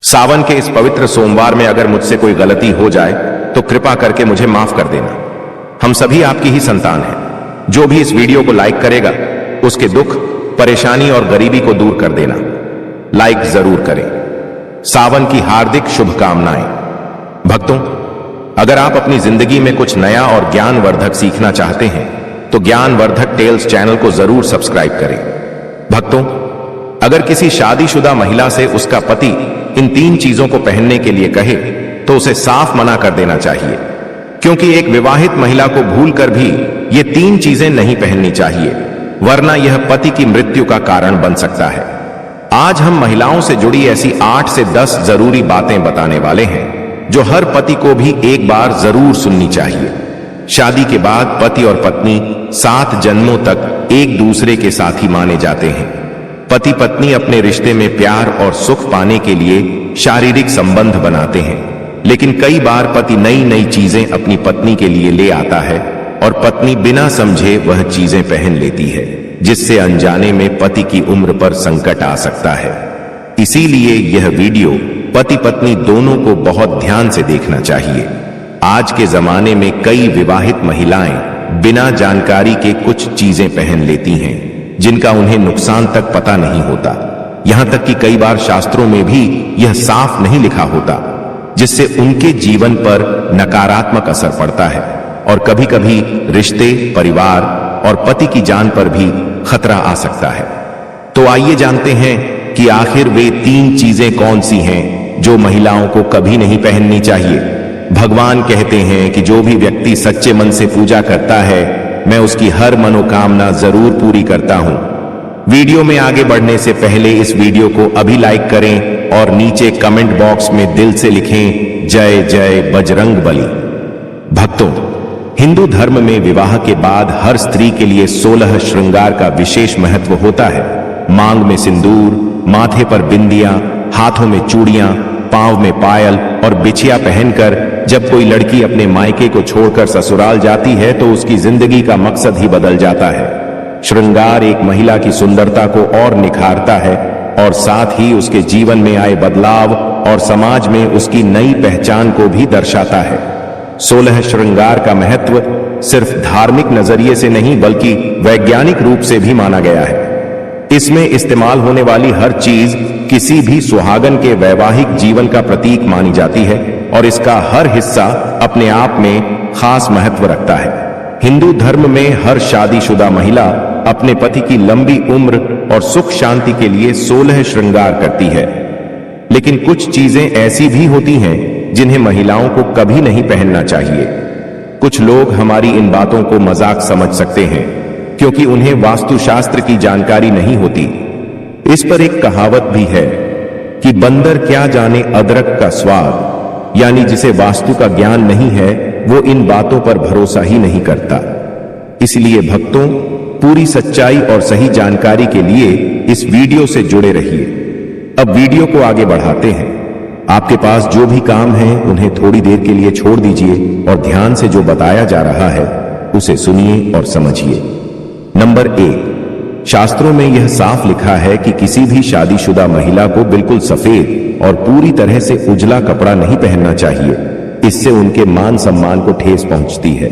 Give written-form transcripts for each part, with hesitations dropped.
सावन के इस पवित्र सोमवार में अगर मुझसे कोई गलती हो जाए तो कृपा करके मुझे माफ कर देना। हम सभी आपकी ही संतान हैं। जो भी इस वीडियो को लाइक करेगा उसके दुख, परेशानी और गरीबी को दूर कर देना। लाइक जरूर करें। सावन की हार्दिक शुभकामनाएं। भक्तों, अगर आप अपनी जिंदगी में कुछ नया और ज्ञानवर्धक सीखना चाहते हैं तो ज्ञानवर्धक टेल्स चैनल को जरूर सब्सक्राइब करें। भक्तों, अगर किसी शादीशुदा महिला से उसका पति इन 3 चीजों को पहनने के लिए कहे तो उसे साफ मना कर देना चाहिए, क्योंकि एक विवाहित महिला को भूलकर भी ये 3 चीजें नहीं पहननी चाहिए, वरना यह पति की मृत्यु का कारण बन सकता है। आज हम महिलाओं से जुड़ी ऐसी 8 से 10 जरूरी बातें बताने वाले हैं जो हर पति को भी एक बार जरूर सुननी चाहिए। शादी के बाद पति और पत्नी 7 जन्मों तक एक दूसरे के साथी माने जाते हैं। पति पत्नी अपने रिश्ते में प्यार और सुख पाने के लिए शारीरिक संबंध बनाते हैं, लेकिन कई बार पति नई नई चीजें अपनी पत्नी के लिए ले आता है और पत्नी बिना समझे वह चीजें पहन लेती है, जिससे अनजाने में पति की उम्र पर संकट आ सकता है। इसीलिए यह वीडियो पति पत्नी दोनों को बहुत ध्यान से देखना चाहिए। आज के जमाने में कई विवाहित महिलाएं बिना जानकारी के कुछ चीजें पहन लेती हैं जिनका उन्हें नुकसान तक पता नहीं होता। यहां तक कि कई बार शास्त्रों में भी यह साफ नहीं लिखा होता, जिससे उनके जीवन पर नकारात्मक असर पड़ता है और कभी कभी रिश्ते, परिवार और पति की जान पर भी खतरा आ सकता है। तो आइए जानते हैं कि आखिर वे 3 चीजें कौन सी हैं जो महिलाओं को कभी नहीं पहननी चाहिए। भगवान कहते हैं कि जो भी व्यक्ति सच्चे मन से पूजा करता है, मैं उसकी हर मनोकामना जरूर पूरी करता हूं। वीडियो में आगे बढ़ने से पहले इस वीडियो को अभी लाइक करें और नीचे कमेंट बॉक्स में दिल से लिखें जय जय बजरंग बली। भक्तों, हिंदू धर्म में विवाह के बाद हर स्त्री के लिए 16 श्रृंगार का विशेष महत्व होता है। मांग में सिंदूर, माथे पर बिंदियां, हाथों में चूड़ियां, पांव में पायल और बिछिया पहनकर जब कोई लड़की अपने मायके को छोड़कर ससुराल जाती है तो उसकी जिंदगी का मकसद ही बदल जाता है। श्रृंगार एक महिला की सुंदरता को और निखारता है और साथ ही उसके जीवन में आए बदलाव और समाज में उसकी नई पहचान को भी दर्शाता है। 16 श्रृंगार का महत्व सिर्फ धार्मिक नजरिए से नहीं बल्कि वैज्ञानिक रूप से भी माना गया है। इसमें इस्तेमाल होने वाली हर चीज किसी भी सुहागन के वैवाहिक जीवन का प्रतीक मानी जाती है और इसका हर हिस्सा अपने आप में खास महत्व रखता है। हिंदू धर्म में हर शादीशुदा महिला अपने पति की लंबी उम्र और सुख शांति के लिए 16 श्रृंगार करती है, लेकिन कुछ चीजें ऐसी भी होती हैं जिन्हें महिलाओं को कभी नहीं पहनना चाहिए। कुछ लोग हमारी इन बातों को मजाक समझ सकते हैं क्योंकि उन्हें वास्तुशास्त्र की जानकारी नहीं होती। इस पर एक कहावत भी है कि बंदर क्या जाने अदरक का स्वाद, यानी जिसे वास्तु का ज्ञान नहीं है वो इन बातों पर भरोसा ही नहीं करता। इसलिए भक्तों, पूरी सच्चाई और सही जानकारी के लिए इस वीडियो से जुड़े रहिए। अब वीडियो को आगे बढ़ाते हैं। आपके पास जो भी काम है उन्हें थोड़ी देर के लिए छोड़ दीजिए और ध्यान से जो बताया जा रहा है उसे सुनिए और समझिए। नंबर 1, शास्त्रों में यह साफ लिखा है कि किसी भी शादीशुदा महिला को बिल्कुल सफेद और पूरी तरह से उजला कपड़ा नहीं पहनना चाहिए। इससे उनके मान सम्मान को ठेस पहुंचती है।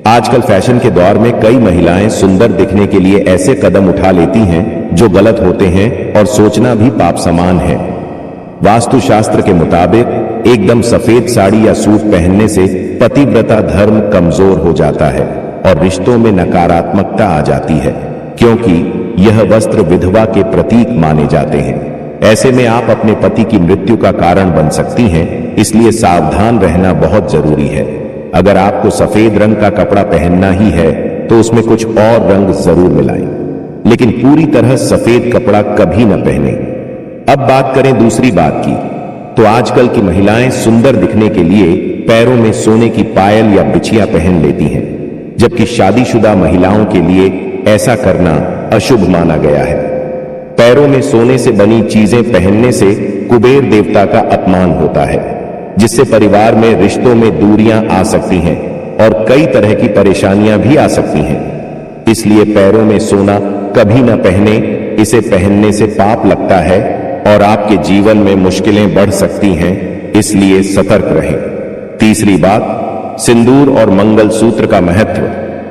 आजकल फैशन के दौर में कई महिलाएं सुंदर दिखने के लिए ऐसे कदम उठा लेती हैं जो गलत होते हैं और सोचना भी पाप समान है। वास्तुशास्त्र के मुताबिक एकदम सफेद साड़ी या सूट पहनने से पतिव्रता धर्म कमजोर हो जाता है और रिश्तों में नकारात्मकता आ जाती है, क्योंकि यह वस्त्र विधवा के प्रतीक माने जाते हैं। ऐसे में आप अपने पति की मृत्यु का कारण बन सकती हैं, इसलिए सावधान रहना बहुत जरूरी है। अगर आपको सफेद रंग का कपड़ा पहनना ही है तो उसमें कुछ और रंग जरूर मिलाएं, लेकिन पूरी तरह सफेद कपड़ा कभी न पहने। अब बात करें दूसरी बात की, तो आजकल की महिलाएं सुंदर दिखने के लिए पैरों में सोने की पायल या बिछिया पहन लेती हैं, जबकि शादीशुदा महिलाओं के लिए ऐसा करना अशुभ माना गया है। पैरों में सोने से बनी चीजें पहनने से कुबेर देवता का अपमान होता है, जिससे परिवार में रिश्तों में दूरियां आ सकती हैं और कई तरह की परेशानियां भी आ सकती हैं। इसलिए पैरों में सोना कभी न पहने, इसे पहनने से पाप लगता है और आपके जीवन में मुश्किलें बढ़ सकती हैं, इसलिए सतर्क रहें। तीसरी बात, सिंदूर और मंगलसूत्र का महत्व।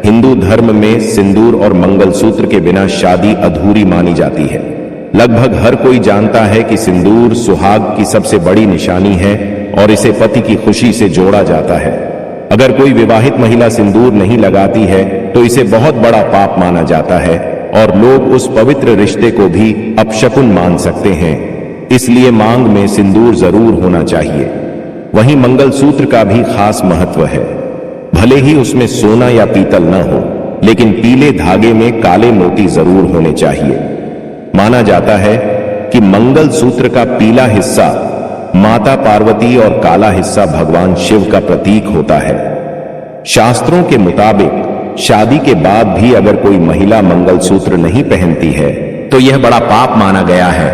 हिंदू धर्म में सिंदूर और मंगलसूत्र के बिना शादी अधूरी मानी जाती है। लगभग हर कोई जानता है कि सिंदूर सुहाग की सबसे बड़ी निशानी है और इसे पति की खुशी से जोड़ा जाता है। अगर कोई विवाहित महिला सिंदूर नहीं लगाती है तो इसे बहुत बड़ा पाप माना जाता है और लोग उस पवित्र रिश्ते को भी अपशकुन मान सकते हैं। इसलिए मांग में सिंदूर जरूर होना चाहिए। वहीं मंगलसूत्र का भी खास महत्व है। भले ही उसमें सोना या पीतल न हो, लेकिन पीले धागे में काले मोती जरूर होने चाहिए। माना जाता है कि मंगलसूत्र का पीला हिस्सा माता पार्वती और काला हिस्सा भगवान शिव का प्रतीक होता है। शास्त्रों के मुताबिक शादी के बाद भी अगर कोई महिला मंगलसूत्र नहीं पहनती है तो यह बड़ा पाप माना गया है,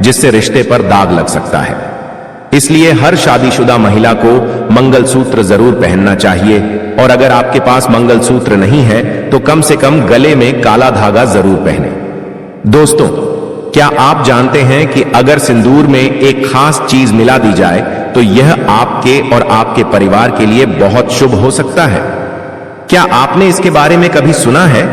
जिससे रिश्ते पर दाग लग सकता है। इसलिए हर शादीशुदा महिला को मंगलसूत्र जरूर पहनना चाहिए और अगर आपके पास मंगलसूत्र नहीं है तो कम से कम गले में काला धागा जरूर पहने। दोस्तों, क्या आप जानते हैं कि अगर सिंदूर में एक खास चीज मिला दी जाए तो यह आपके और आपके परिवार के लिए बहुत शुभ हो सकता है? क्या आपने इसके बारे में कभी सुना है?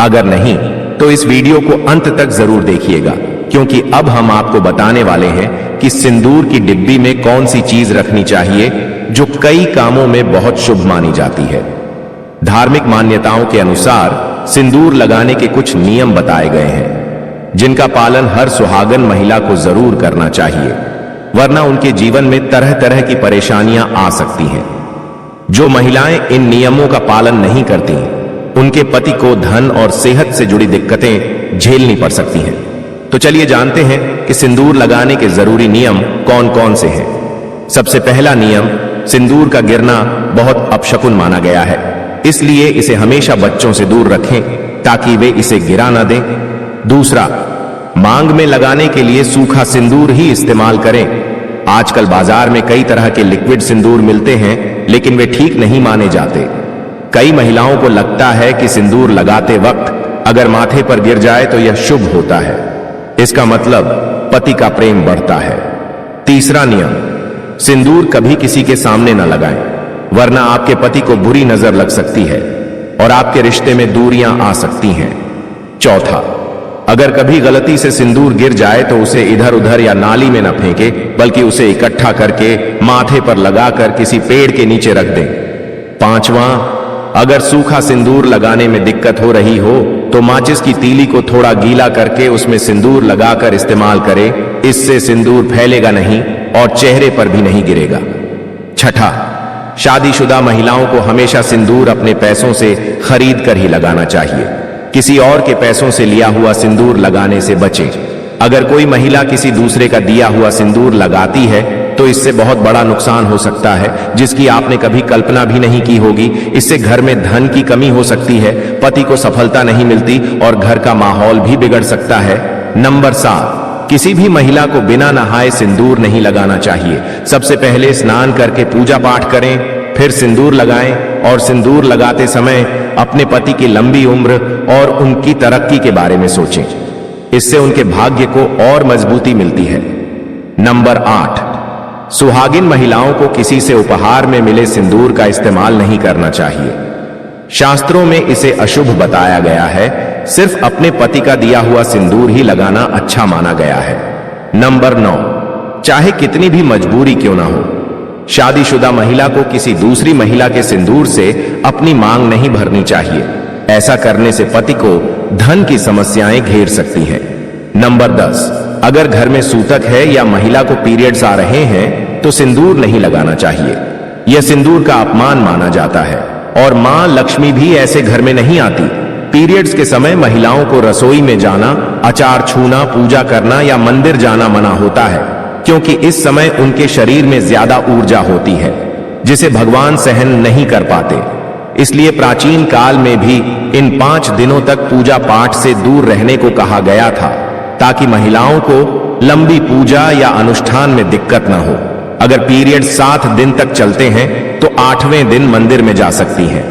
अगर नहीं तो इस वीडियो को अंत तक जरूर देखिएगा, क्योंकि अब हम आपको बताने वाले हैं कि सिंदूर की डिब्बी में कौन सी चीज रखनी चाहिए जो कई कामों में बहुत शुभ मानी जाती है। धार्मिक मान्यताओं के अनुसार सिंदूर लगाने के कुछ नियम बताए गए हैं, जिनका पालन हर सुहागन महिला को जरूर करना चाहिए, वरना उनके जीवन में तरह तरह की परेशानियां आ सकती हैं। जो महिलाएं इन नियमों का पालन नहीं करती, उनके पति को धन और सेहत से जुड़ी दिक्कतें झेलनी पड़ सकती हैं। तो चलिए जानते हैं कि सिंदूर लगाने के जरूरी नियम कौन कौन से हैं। सबसे पहला नियम, सिंदूर का गिरना बहुत अपशकुन माना गया है, इसलिए इसे हमेशा बच्चों से दूर रखें ताकि वे इसे गिरा ना दें। दूसरा, मांग में लगाने के लिए सूखा सिंदूर ही इस्तेमाल करें। आजकल बाजार में कई तरह के लिक्विड सिंदूर मिलते हैं, लेकिन वे ठीक नहीं माने जाते। कई महिलाओं को लगता है कि सिंदूर लगाते वक्त अगर माथे पर गिर जाए तो यह शुभ होता है। इसका मतलब पति का प्रेम बढ़ता है। तीसरा नियम, सिंदूर कभी किसी के सामने न लगाएं, वरना आपके पति को बुरी नजर लग सकती है और आपके रिश्ते में दूरियां आ सकती हैं। चौथा, अगर कभी गलती से सिंदूर गिर जाए तो उसे इधर उधर या नाली में न फेंके, बल्कि उसे इकट्ठा करके माथे पर लगाकर किसी पेड़ के नीचे रख दें। पांचवा, अगर सूखा सिंदूर लगाने में दिक्कत हो रही हो तो माचिस की तीली को थोड़ा गीला करके उसमें सिंदूर लगाकर इस्तेमाल करें। इससे सिंदूर फैलेगा नहीं और चेहरे पर भी नहीं गिरेगा। छठा, शादीशुदा महिलाओं को हमेशा सिंदूर अपने पैसों से खरीद कर ही लगाना चाहिए। किसी और के पैसों से लिया हुआ सिंदूर लगाने से बचें। अगर कोई महिला किसी दूसरे का दिया हुआ सिंदूर लगाती है तो इससे बहुत बड़ा नुकसान हो सकता है, जिसकी आपने कभी कल्पना भी नहीं की होगी। इससे घर में धन की कमी हो सकती है, पति को सफलता नहीं मिलती और घर का माहौल भी बिगड़ सकता है। नंबर 7, किसी भी महिला को बिना नहाए सिंदूर नहीं लगाना चाहिए। सबसे पहले स्नान करके पूजा पाठ करें, फिर सिंदूर लगाएं और सिंदूर लगाते समय अपने पति की लंबी उम्र और उनकी तरक्की के बारे में सोचें। इससे उनके भाग्य को और मजबूती मिलती है। नंबर 8, सुहागिन महिलाओं को किसी से उपहार में मिले सिंदूर का इस्तेमाल नहीं करना चाहिए। शास्त्रों में इसे अशुभ बताया गया है। सिर्फ अपने पति का दिया हुआ सिंदूर ही लगाना अच्छा माना गया है। नंबर 9, चाहे कितनी भी मजबूरी क्यों ना हो, शादीशुदा महिला को किसी दूसरी महिला के सिंदूर से अपनी मांग नहीं भरनी चाहिए। ऐसा करने से पति को धन की समस्याएं घेर सकती हैं। नंबर 10, अगर घर में सूतक है या महिला को पीरियड्स आ रहे हैं तो सिंदूर नहीं लगाना चाहिए। यह सिंदूर का अपमान माना जाता है और मां लक्ष्मी भी ऐसे घर में नहीं आती। पीरियड्स के समय महिलाओं को रसोई में जाना, अचार छूना, पूजा करना या मंदिर जाना मना होता है, क्योंकि इस समय उनके शरीर में ज्यादा ऊर्जा होती है जिसे भगवान सहन नहीं कर पाते। इसलिए प्राचीन काल में भी इन 5 दिनों तक पूजा पाठ से दूर रहने को कहा गया था, ताकि महिलाओं को लंबी पूजा या अनुष्ठान में दिक्कत न हो। अगर पीरियड 7 दिन तक चलते हैं तो 8वें दिन मंदिर में जा सकती हैं।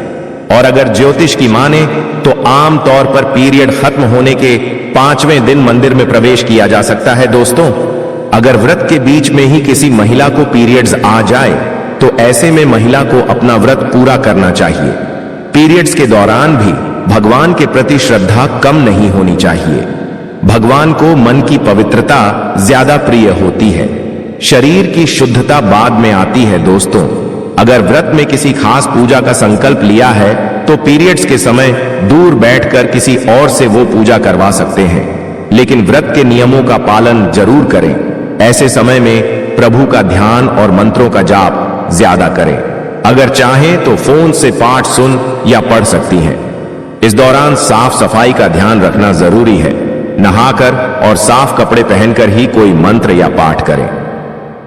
और अगर ज्योतिष की माने तो आम तौर पर पीरियड खत्म होने के 5वें दिन मंदिर में प्रवेश किया जा सकता है। दोस्तों, अगर व्रत के बीच में ही किसी महिला को पीरियड्स आ जाए तो ऐसे में महिला को अपना व्रत पूरा करना चाहिए। पीरियड्स के दौरान भी भगवान के प्रति श्रद्धा कम नहीं होनी चाहिए। भगवान को मन की पवित्रता ज्यादा प्रिय होती है, शरीर की शुद्धता बाद में आती है। दोस्तों, अगर व्रत में किसी खास पूजा का संकल्प लिया है तो पीरियड्स के समय दूर बैठकर किसी और से वो पूजा करवा सकते हैं, लेकिन व्रत के नियमों का पालन जरूर करें। ऐसे समय में प्रभु का ध्यान और मंत्रों का जाप ज्यादा करें। अगर चाहें तो फोन से पाठ सुन या पढ़ सकती हैं। इस दौरान साफ सफाई का ध्यान रखना जरूरी है। नहाकर और साफ कपड़े पहनकर ही कोई मंत्र या पाठ करें।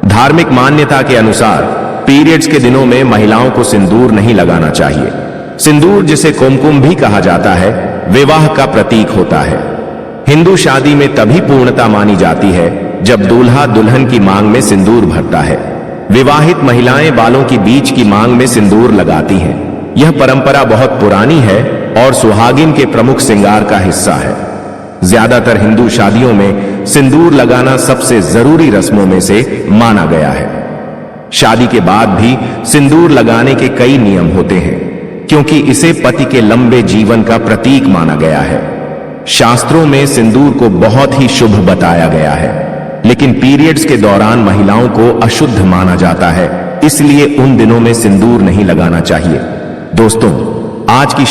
धार्मिक मान्यता के अनुसार पीरियड्स के दिनों में महिलाओं को सिंदूर नहीं लगाना चाहिए। सिंदूर, जिसे कुमकुम भी कहा जाता है, विवाह का प्रतीक होता है। हिंदू शादी में तभी पूर्णता मानी जाती है जब दूल्हा दुल्हन की मांग में सिंदूर भरता है। विवाहित महिलाएं बालों की बीच की मांग में सिंदूर लगाती हैं। यह परंपरा बहुत पुरानी है और सुहागिन के प्रमुख श्रृंगार का हिस्सा है। ज्यादातर हिंदू शादियों में सिंदूर लगाना सबसे जरूरी रस्मों में से माना गया है। शादी के बाद भी सिंदूर लगाने के कई नियम होते हैं, क्योंकि इसे पति के लंबे जीवन का प्रतीक माना गया है। शास्त्रों में सिंदूर को बहुत ही शुभ बताया गया है, लेकिन पीरियड्स के दौरान महिलाओं को अशुद्ध माना जाता है, इसलिए उन दिनों में सिंदूर नहीं लगाना चाहिए। दोस्तों, आज की